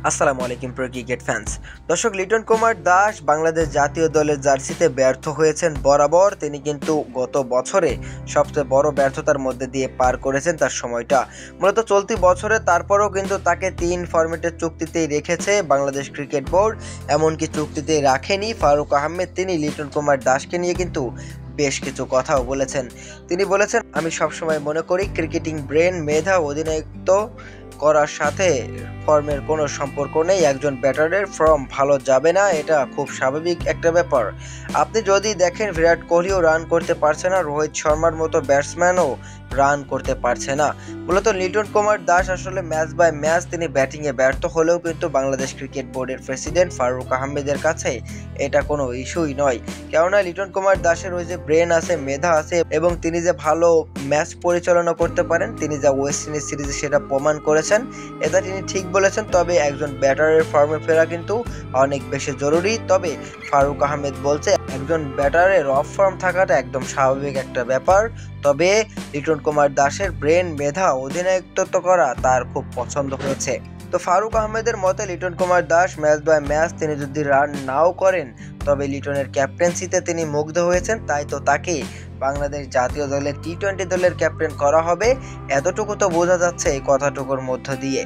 আসসালামু আলাইকুম প্রিয় ক্রিকেট ফ্যান্স। দর্শক, লিটন কুমার দাস বাংলাদেশ জাতীয় দলের জার্সিতে ব্যর্থ হয়েছেন বরাবর। তিনি কিন্তু গত বছরে সবচেয়ে বড় ব্যর্থতার মধ্যে দিয়ে পার করেছেন তার সময়টা, মূলত চলতি বছরে। তারপরেও কিন্তু তাকে 3 ফরম্যাটের চুক্তিতেই রেখেছে বাংলাদেশ ক্রিকেট বোর্ড, এমনকি চুক্তিতেই রাখেনি ফারুক আহমেদ। তিনি লিটন কুমার দাসকে নিয়ে কিন্তু বেশ কিছু কথাও বলেছেন। তিনি বলেছেন, আমি সবসময় মনে করি ক্রিকেটিং ব্রেন, মেধা, অধিনায়কত্ব করার সাথে ফর্মের কোনো সম্পর্ক নেই। একজন ব্যাটারের ফর্ম ভালো যাবে না, এটা খুব স্বাভাবিক একটা ব্যাপার। আপনি যদি দেখেন বিরাট কোহলিও রান করতে পারছে না, রোহিত শর্মার মতো ব্যাটসম্যানও রান করতে পারছে না। মূলত লিটন কুমার দাস আসলে ম্যাচ বাই ম্যাচ তিনি ব্যাটিংয়ে ব্যর্থ হলেও কিন্তু বাংলাদেশ ক্রিকেট বোর্ডের প্রেসিডেন্ট ফারুক আহমেদের কাছে এটা কোনো ইস্যুই নয়। কেননা লিটন কুমার দাসের ওই যে ব্রেন আছে, মেধা আছে, এবং তিনি যে ভালো ম্যাচ পরিচালনা করতে পারেন, তিনি যা ওয়েস্ট ইন্ডিজ সিরিজে সেটা প্রমাণ করেছেন। এটা তিনি ঠিক বলেছেন। তবে একজন ব্যাটারের ফর্মে ফেরা কিন্তু অনেক বেশি জরুরি। তবে ফারুক আহমেদ বলছে, একজন ব্যাটারের অফ ফর্ম থাকাটা একদম স্বাভাবিক একটা ব্যাপার। তবে লিটন কুমার দাসের ব্রেন, মেধা, অধিনায়কত্ব করা তার খুব পছন্দ হয়েছে। তো ফারুক আহমেদের মতে Liton Kumar Das match by match তিনি যদি রান নাও করেন, তবে লিটনের ক্যাপ্টেন্সিতে তিনি মুগ্ধ হয়েছেন, তাই তো তাকে বাংলাদেশ জাতীয় দলের টি-20 দলের ক্যাপ্টেন করা হবে। এতটুকু তো বোঝা যাচ্ছে এই কথাটুকুর মধ্য দিয়ে।